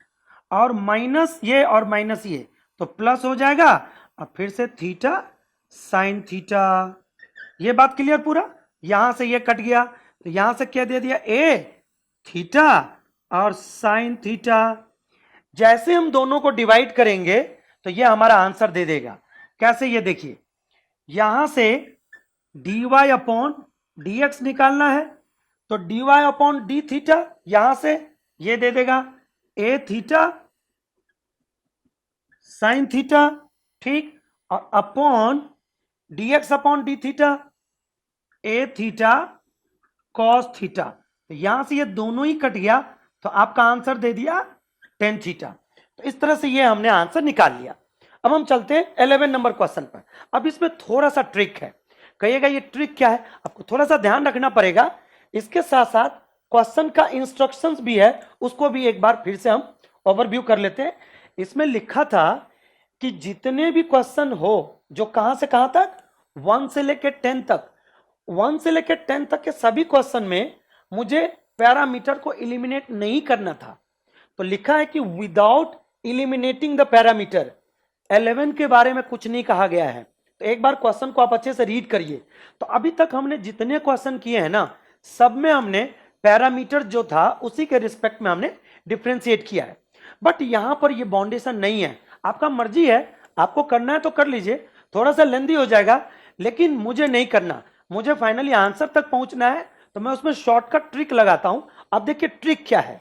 और माइनस ये और माइनस ये तो प्लस हो जाएगा, और फिर से थीटा साइन थीटा। ये बात क्लियर पूरा, यहां से ये कट गया तो यहां से क्या दे दिया ए थीटा और साइन थीटा। जैसे हम दोनों को डिवाइड करेंगे तो ये हमारा आंसर दे देगा। कैसे, ये देखिए यहां से d y upon d x निकालना है, तो d y upon d theta यहां से ये दे देगा ए थीटा साइन थीटा। ठीक, और upon d x upon d theta a theta cos theta. तो यहां से ये दोनों ही कट गया तो आपका आंसर दे दिया टेन थीटा। तो इस तरह से ये हमने आंसर निकाल लिया। अब हम चलते हैं 11 नंबर क्वेश्चन पर। अब इसमें थोड़ा सा ट्रिक है, कहिएगा ये ट्रिक क्या है, आपको थोड़ा सा ध्यान रखना पड़ेगा। इसके साथ साथ क्वेश्चन का इंस्ट्रक्शंस भी है, उसको भी एक बार फिर से हम ओवरव्यू कर लेते हैं। इसमें लिखा था कि जितने भी क्वेश्चन हो जो कहां से कहां तक 1 से लेकर 10 तक, 1 से लेकर 10 तक के सभी क्वेश्चन में मुझे पैरामीटर को इलिमिनेट नहीं करना था। तो लिखा है कि विदाउट इलिमिनेटिंग द पैरामीटर 11 के बारे में कुछ नहीं कहा गया है। तो एक बार क्वेश्चन को आप अच्छे से रीड करिए। तो अभी तक हमने जितने क्वेश्चन किए हैं ना, सब में हमने पैरामीटर जो था उसी के रिस्पेक्ट में हमने डिफरेंशिएट किया है। बट यहां पर ये बाउंडेशन नहीं है, आपका मर्जी है, आपको करना है तो कर लीजिए, थोड़ा सा लेंदी हो जाएगा, लेकिन मुझे नहीं करना, मुझे फाइनली आंसर तक पहुंचना है। तो मैं उसमें शॉर्टकट ट्रिक लगाता हूं। अब देखिए ट्रिक क्या है,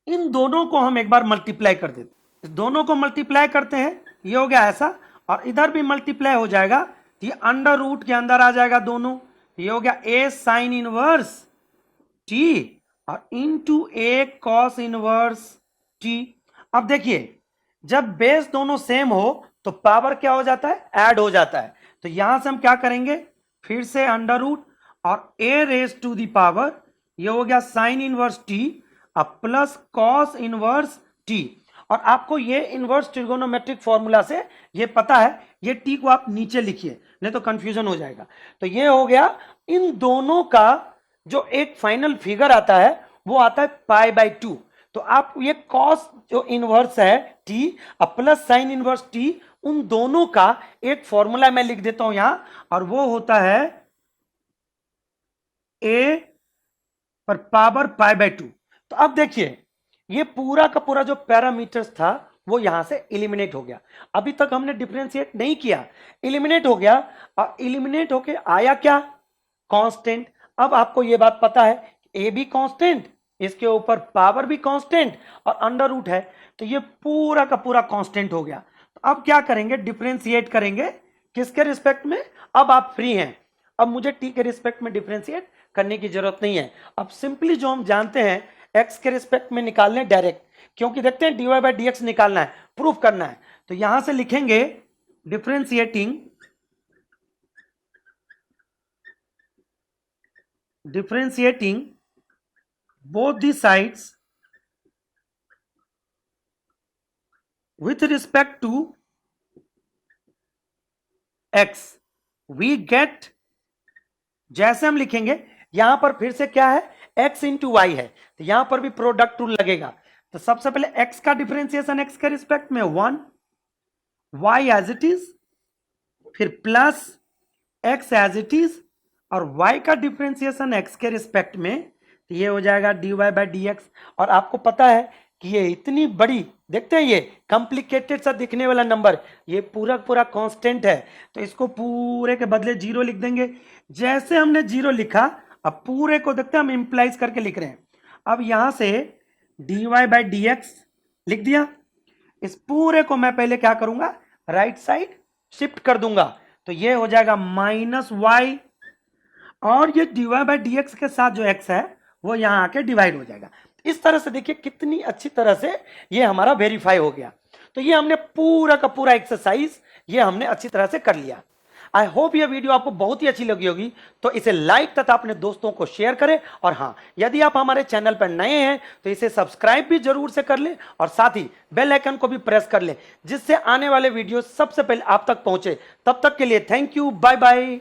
इन दोनों को हम एक बार मल्टीप्लाई कर देते हैं, दोनों को मल्टीप्लाई करते हैं, ये हो गया ऐसा, और इधर भी मल्टीप्लाई हो जाएगा, ये अंडर रूट के अंदर आ जाएगा दोनों, ये हो गया ए साइन इनवर्स टी और इनटू ए कॉस इनवर्स टी। अब देखिए जब बेस दोनों सेम हो तो पावर क्या हो जाता है, ऐड हो जाता है। तो यहां से हम क्या करेंगे, फिर से अंडर रूट और ए रेज टू दी पावर, ये हो गया साइन इनवर्स टी अब प्लस कॉस इनवर्स टी। और आपको ये इनवर्स ट्रिगोनोमेट्रिक फॉर्मूला से ये पता है ये टी को आप नीचे लिखिए, नहीं तो कंफ्यूजन हो जाएगा। तो ये हो गया, इन दोनों का जो एक फाइनल फिगर आता है वो आता है π/2। तो आप ये कॉस जो इनवर्स है T plus sine inverse T, उन दोनों का एक फॉर्मूला मैं लिख देता हूं यहां, और वो होता है ए पर पावर π/2। तो अब देखिए ये पूरा का पूरा जो पैरामीटर्स था वो यहां से एलिमिनेट हो गया। अभी तक हमने डिफरेंशिएट नहीं किया, एलिमिनेट हो गया, और एलिमिनेट होके आया क्या, कांस्टेंट। अब आपको ये बात पता है ए भी कांस्टेंट, इसके ऊपर पावर भी कांस्टेंट और अंडर रूट है, तो ये पूरा का पूरा कांस्टेंट हो गया। तो अब क्या करेंगे, डिफरेंशिएट करेंगे किसके रिस्पेक्ट में, अब आप फ्री हैं, अब मुझे टी के रिस्पेक्ट में डिफरेंशिएट करने की जरूरत नहीं है। अब सिंपली जो हम जानते हैं एक्स के रिस्पेक्ट में निकालने डायरेक्ट, क्योंकि देखते हैं dy/dx निकालना है, प्रूफ करना है। तो यहां से लिखेंगे differentiating both the sides with respect to x we get, जैसे हम लिखेंगे यहां पर फिर से क्या है, x इंटू वाई है, तो यहां पर भी प्रोडक्ट रूल लगेगा। तो सबसे पहले x का डिफरेंशिएशन x के रिस्पेक्ट में 1, y एज इट इज, फिर plus x as it is, और y का डिफरेंशिएशन x के रिस्पेक्ट में, तो ये हो जाएगा dy/dx। और आपको पता है कि ये इतनी बड़ी, देखते हैं ये कॉम्प्लिकेटेड सा दिखने वाला नंबर, ये पूरा पूरा कांस्टेंट है, तो इसको पूरे के बदले जीरो लिख देंगे। जैसे हमने जीरो लिखा, अब पूरे को देखते हैं हम इंप्लाइज करके लिख रहे हैं। अब यहां से dy/dx लिख दिया, इस पूरे को मैं पहले क्या करूंगा, राइट साइड शिफ्ट कर दूंगा, तो ये हो जाएगा -y, और ये dy/dx के साथ जो x है वो यहां आके डिवाइड हो जाएगा। इस तरह से देखिए कितनी अच्छी तरह से ये हमारा वेरीफाई हो गया। तो ये हमने पूरा का पूरा एक्सरसाइज ये हमने अच्छी तरह से कर लिया। आई होप ये वीडियो आपको बहुत ही अच्छी लगी होगी, तो इसे लाइक तथा अपने दोस्तों को शेयर करें, और हाँ, यदि आप हमारे चैनल पर नए हैं तो इसे सब्सक्राइब भी जरूर से कर लें, और साथ ही बेल आइकन को भी प्रेस कर लें, जिससे आने वाले वीडियो सबसे पहले आप तक पहुंचे। तब तक के लिए थैंक यू, बाय बाय।